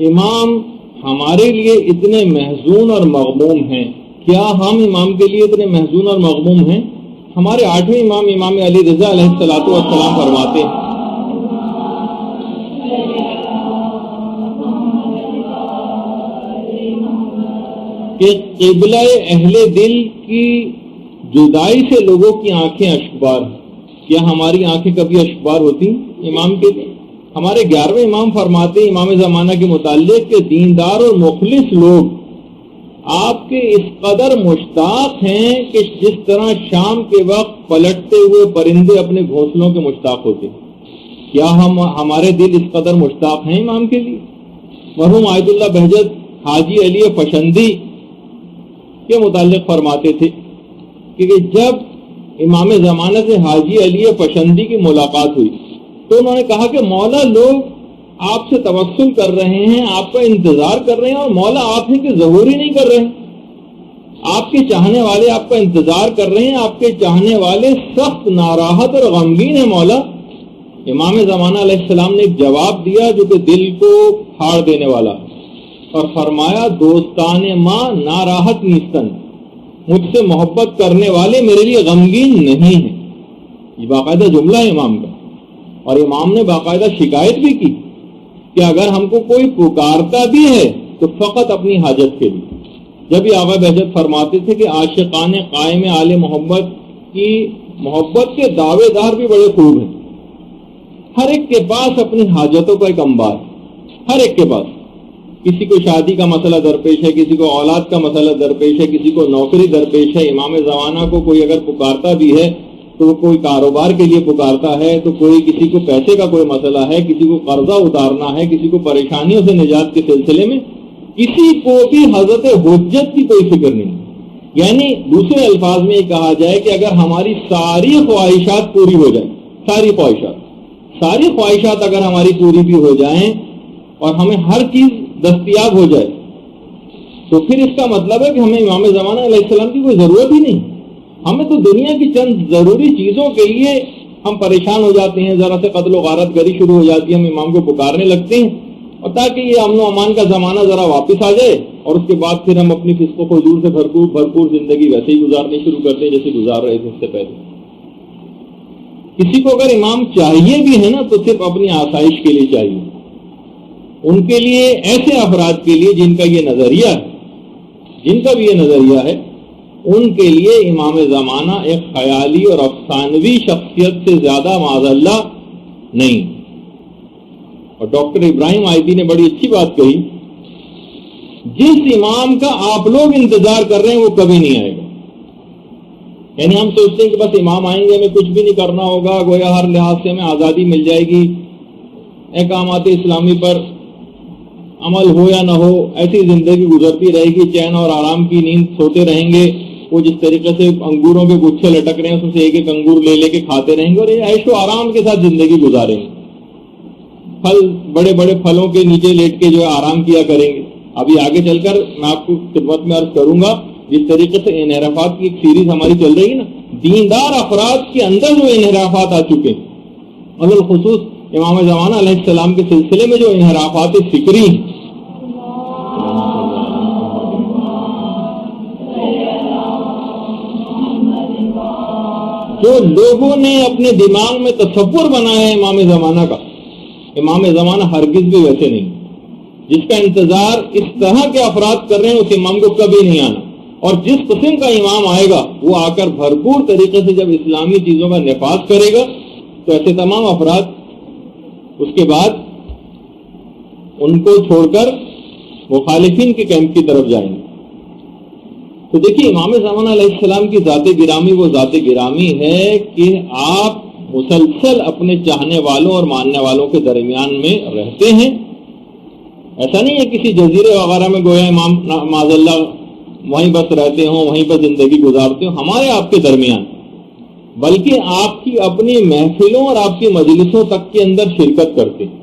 امام ہمارے لیے اتنے محزون اور مغموم ہیں، کیا ہم امام کے لیے اتنے محزون اور مغموم ہیں؟ ہمارے 8ویں امام امام علی رضا علیہ الصلوۃ والسلام فرماتے ہیں کہ قبلہ اہل دل کی جدائی سے لوگوں کی آنکھیں اشکبار ہیں۔ کیا ہماری آنکھیں کبھی اشکبار ہوتی امام کے لیے؟ ہمارے 11ویں امام فرماتے امام زمانہ کے متعلق کہ دیندار اور مخلص لوگ آپ کے اس قدر مشتاق ہیں کہ جس طرح شام کے وقت پلٹتے ہوئے پرندے اپنے گھونسلوں کے مشتاق ہوتے ہیں۔ کیا ہمارے دل اس قدر مشتاق ہیں امام کے لیے؟ مرحوم آیت اللہ بہجت حاجی علی فشندی کے متعلق فرماتے تھے کہ جب امام زمانہ سے حاجی علی فشندی کی ملاقات ہوئی تو انہوں نے کہا کہ مولا لوگ آپ سے توسل کر رہے ہیں، آپ کا انتظار کر رہے ہیں، اور مولا آپ ہیں کہ ظہور ہی نہیں کر رہے ہیں۔ آپ کے چاہنے والے آپ کا انتظار کر رہے ہیں، آپ کے چاہنے والے سخت ناراحت اور غمگین ہیں مولا۔ امام زمانہ علیہ السلام نے ایک جواب دیا جو کہ دل کو پھاڑ دینے والا، اور فرمایا دوستان ماں ناراحت نیستن، مجھ سے محبت کرنے والے میرے لیے غمگین نہیں ہیں۔ یہ باقاعدہ جملہ ہے امام کا، اور امام نے باقاعدہ شکایت بھی کی کہ اگر ہم کو کوئی پکارتا بھی ہے تو فقط اپنی حاجت کے لیے۔ جب یہ آقا بہجت فرماتے تھے کہ عاشقان قائم آل محبت کی محبت کے دعوے دار بھی بڑے خوب ہیں، ہر ایک کے پاس اپنی حاجتوں کا ایک انبار، ہر ایک کے پاس۔ کسی کو شادی کا مسئلہ درپیش ہے، کسی کو اولاد کا مسئلہ درپیش ہے، کسی کو نوکری درپیش ہے۔ امام زمانہ کو کوئی اگر پکارتا بھی ہے تو وہ کوئی کاروبار کے لیے پکارتا ہے، تو کوئی کسی کو پیسے کا کوئی مسئلہ ہے، کسی کو قرضہ اتارنا ہے، کسی کو پریشانیوں سے نجات کے سلسلے میں، کسی کو بھی حضرت حجت کی کوئی فکر نہیں۔ یعنی دوسرے الفاظ میں یہ کہا جائے کہ اگر ہماری ساری خواہشات پوری ہو جائیں، ساری خواہشات اگر ہماری پوری بھی ہو جائیں اور ہمیں ہر چیز دستیاب ہو جائے، تو پھر اس کا مطلب ہے کہ ہمیں امام زمانہ علیہ السلام کی کوئی ضرورت ہی نہیں۔ ہمیں تو دنیا کی چند ضروری چیزوں کے لیے ہم پریشان ہو جاتے ہیں، ذرا سے قتل و غارت گری شروع ہو جاتی ہے، ہم امام کو پکارنے لگتے ہیں، اور تاکہ یہ امن و امان کا زمانہ ذرا واپس آ جائے، اور اس کے بعد پھر ہم اپنی فسق و فجور سے بھرپور زندگی ویسے ہی گزارنی شروع کرتے ہیں جیسے گزار رہے تھے اس سے پہلے۔ کسی کو اگر امام چاہیے بھی ہے نا تو صرف اپنی آسائش کے لیے چاہیے۔ ان کے لیے، ایسے افراد کے لیے جن کا بھی یہ نظریہ ہے، ان کے لیے امام زمانہ ایک خیالی اور افسانوی شخصیت سے زیادہ معاذ اللہ نہیں۔ اور ڈاکٹر ابراہیم آئیتی نے بڑی اچھی بات کہی، جس امام کا آپ لوگ انتظار کر رہے ہیں وہ کبھی نہیں آئے گا۔ یعنی ہم سوچتے ہیں کہ بس امام آئیں گے، ہمیں کچھ بھی نہیں کرنا ہوگا، گویا ہر لحاظ سے ہمیں آزادی مل جائے گی، احکامات اسلامی پر عمل ہو یا نہ ہو، ایسی زندگی گزرتی رہے گی، چین اور آرام کی نیند سوتے رہیں گے، وہ جس طریقے سے انگوروں کے گچھے لٹک رہے ہیں اس میں سے ایک ایک انگور لے کے کھاتے رہیں گے، اور یہ عیش و آرام کے ساتھ زندگی گزاریں گے، بڑے بڑے پھلوں کے نیچے لیٹ کے جو ہے آرام کیا کریں گے۔ ابھی آگے چل کر میں آپ کو خدمت میں عرض کروں گا، جس طریقے سے انحرافات کی ایک سیریز ہماری چل رہی ہے نا، دیندار افراد کے اندر جو انحرافات آ چکے ہیں، بالخصوص امام زمانہ علیہ السلام کے سلسلے میں جو انحرافات فکری ہیں، جو لوگوں نے اپنے دماغ میں تصور بنایا ہے امام زمانہ کا، امام زمانہ ہرگز بھی ویسے نہیں۔ جس کا انتظار اس طرح کے افراد کر رہے ہیں اس امام کو کبھی نہیں آنا، اور جس قسم کا امام آئے گا وہ آ کر بھرپور طریقے سے جب اسلامی چیزوں کا نفاذ کرے گا تو ایسے تمام افراد اس کے بعد ان کو چھوڑ کر مخالفین کے کیمپ کی طرف جائیں گے۔ تو دیکھیے امام زمانہ علیہ السلام کی ذات گرامی وہ ذات گرامی ہے کہ آپ مسلسل اپنے چاہنے والوں اور ماننے والوں کے درمیان میں رہتے ہیں۔ ایسا نہیں ہے کسی جزیرے وغیرہ میں گویا امام معاذ اللہ وہیں بس رہتے ہوں، وہیں پر زندگی گزارتے ہوں، ہمارے آپ کے درمیان، بلکہ آپ کی اپنی محفلوں اور آپ کی مجلسوں تک کے اندر شرکت کرتے ہیں۔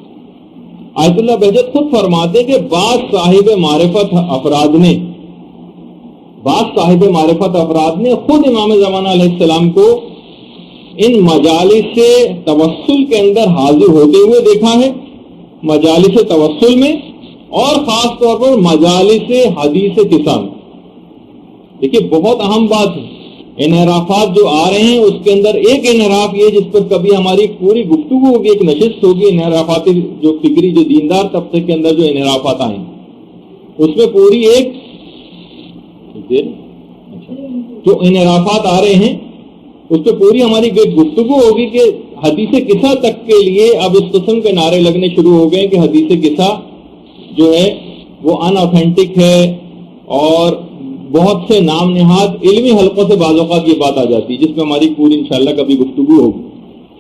آیت اللہ بہجت خود فرماتے کہ بعض صاحب معرفت افراد نے خود امام زمانہ علیہ السلام کو ان مجالس سے توسل کے اندر حاضر ہوتے ہوئے دیکھا ہے، مجالس توسل میں، اور خاص طور پر مجالس حدیث قصہ میں. دیکھیے بہت اہم بات ہے، انحرافات جو آ رہے ہیں اس کے اندر ایک انحراف یہ جس پر کبھی ہماری پوری گفتگو ہوگی، ایک نشست ہوگی، انحرافاتی جو فکری جو دیندار طبقے کے اندر جو انحرافات آئے ہیں اس میں پوری ایک جو انحرافات آ رہے ہیں اس پہ پوری ہماری گفتگو ہوگی کہ حدیث قصہ تک کے لیے اب اس قسم کے نعرے لگنے شروع ہو گئے کہ حدیث قصہ جو ہے وہ ان اوتھینٹک ہے، اور بہت سے نام نہاد علمی حلقوں سے بعض اوقات یہ بات آ جاتی ہے جس میں ہماری پوری انشاءاللہ کبھی گفتگو ہوگی.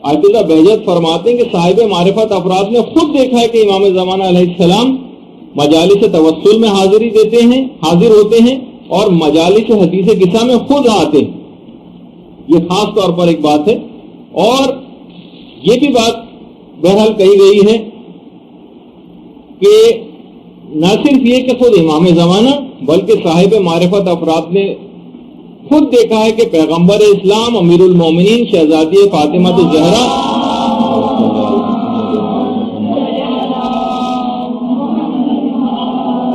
آیت اللہ بہجت فرماتے ہیں کہ صاحب معرفت افراد نے خود دیکھا ہے کہ امام زمانہ علیہ السلام مجالس توسل میں حاضر ہوتے ہیں اور مجالس حدیث قصہ میں خود آتے ہیں. یہ خاص طور پر ایک بات ہے، اور یہ بھی بات بہرحال کہی گئی ہے کہ نہ صرف یہ کہ خود امام زمانہ بلکہ صاحب معرفت افراد نے خود دیکھا ہے کہ پیغمبر اسلام امیر المومنین شہزادی فاطمہ الزہرا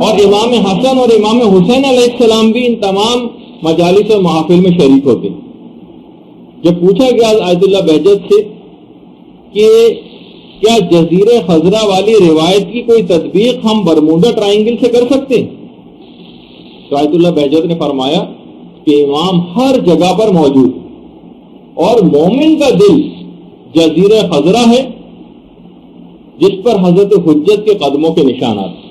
اور امام حسن اور امام حسین علیہ السلام بھی ان تمام مجالس اور محافل میں شریک ہوتے ہیں. جب پوچھا گیا آیت اللہ بہجت سے کہ کیا جزیرے خضرہ والی روایت کی کوئی تطبیق ہم برموڈا ٹرائنگل سے کر سکتے ہیں، تو آیت اللہ بہجت نے فرمایا کہ امام ہر جگہ پر موجود اور مومن کا دل جزیرے خضرہ ہے جس پر حضرت حجت کے قدموں کے نشانات.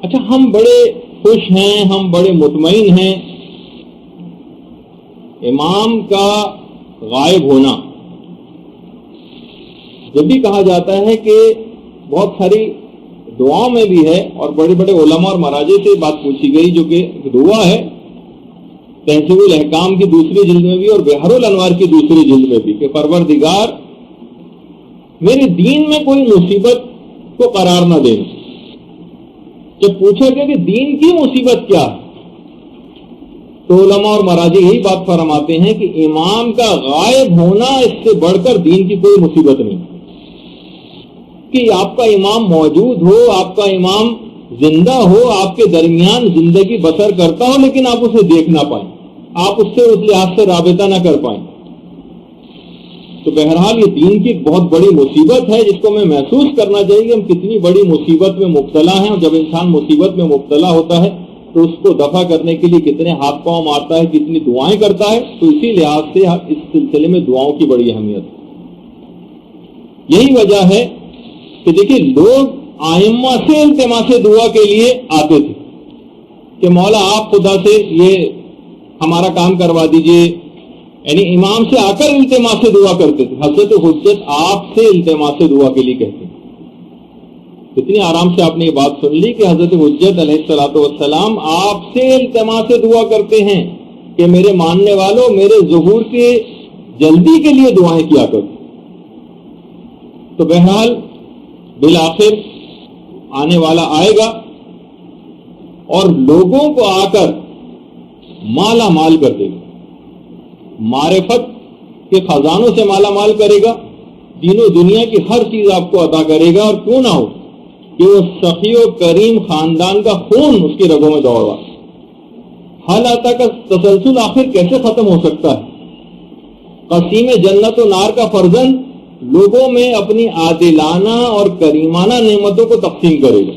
اچھا، ہم بڑے خوش ہیں، ہم بڑے مطمئن ہیں امام کا غائب ہونا. جب بھی کہا جاتا ہے کہ بہت ساری دعاؤں میں بھی ہے، اور بڑے بڑے علماء اور مراجع سے بات پوچھی گئی جو کہ دعا ہے تہذیب الاحکام کی دوسری جلد میں بھی اور بحر الانوار کی دوسری جلد میں بھی، کہ پروردگار میرے دین میں کوئی مصیبت کو قرار نہ دے. جب پوچھا گیا کہ دین کی مصیبت کیا ہے تو علماء اور مراجع یہی بات فرماتے ہیں کہ امام کا غائب ہونا اس سے بڑھ کر دین کی کوئی مصیبت نہیں. کہ آپ کا امام موجود ہو، آپ کا امام زندہ ہو، آپ کے درمیان زندگی بسر کرتا ہو، لیکن آپ اسے دیکھ نہ پائیں، آپ اس سے اس لحاظ سے رابطہ نہ کر پائیں. تو بہرحال یہ دین کی ایک بہت بڑی مصیبت ہے جس کو میں محسوس کرنا چاہیے کہ ہم کتنی بڑی مصیبت میں مبتلا ہیں. اور جب انسان مصیبت میں مبتلا ہوتا ہے تو اس کو دفع کرنے کے لیے کتنے ہاتھ پاؤں مارتا ہے، کتنی دعائیں کرتا ہے. تو اسی لحاظ سے اس سلسلے میں دعاؤں کی بڑی اہمیت ہے. یہی وجہ ہے کہ دیکھیے لوگ ائمہ سے التماس دعا کے لیے آتے تھے کہ مولا آپ خدا سے یہ ہمارا کام کروا دیجئے، یعنی امام سے آ کر التماس دعا کرتے تھے. حضرت حجت آپ سے التماس دعا کے لیے کہتے ہیں. کتنی آرام سے آپ نے یہ بات سن لی کہ حضرت حجت علیہ الصلوۃ والسلام آپ سے التماس دعا کرتے ہیں کہ میرے ماننے والوں میرے ظہور کے جلدی کے لیے دعائیں کیا کرو. تو بہرحال بالآخر آنے والا آئے گا اور لوگوں کو آ کر مالا مال کر دے گا، معرفت کے خزانوں سے مالا مال کرے گا، دین و دنیا کی ہر چیز آپ کو عطا کرے گا. اور کیوں نہ ہو کہ وہ سخی و کریم خاندان کا خون اس کی رگوں میں دوڑ رہا. حال آتا کا تسلسل آخر کیسے ختم ہو سکتا ہے؟ قسیم جنت و نار کا فرزند لوگوں میں اپنی عادلانہ اور کریمانہ نعمتوں کو تقسیم کرے گا،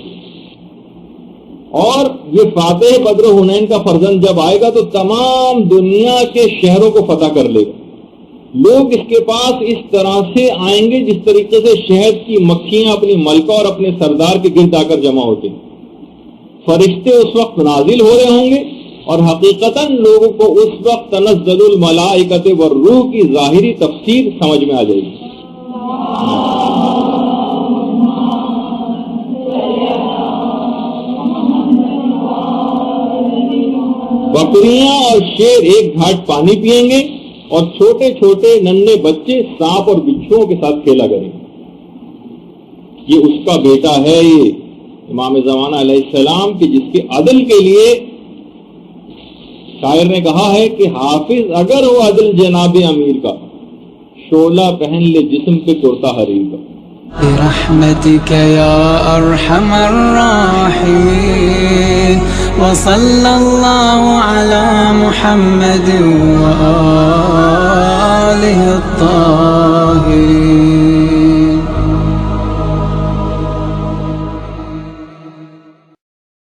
اور یہ فاتح بدر و حنین کا فرزند جب آئے گا تو تمام دنیا کے شہروں کو فتح کر لے گا. لوگ اس کے پاس اس طرح سے آئیں گے جس طریقے سے شہد کی مکھیاں اپنی ملکہ اور اپنے سردار کے گرد آ کر جمع ہوتے ہیں. فرشتے اس وقت نازل ہو رہے ہوں گے اور حقیقتاً لوگوں کو اس وقت تنزل الملائکۃ والروح کی ظاہری تفسیر سمجھ میں آ جائے گی. بکریاں اور شیر ایک گھاٹ پانی پیئیں گے اور چھوٹے چھوٹے ننھے بچے سانپ اور بچھوؤں کے ساتھ کھیلا کریں گے. یہ اس کا بیٹا ہے، یہ امام زمانہ علیہ السلام کہ جس کے عدل کے لیے شاعر نے کہا ہے کہ حافظ اگر ہو عدل جناب امیر کا، شعلہ پہن لے جسم پہ کرتا حریر کا. برحمتك يا أرحم الراحمين وصلى الله على محمد وآله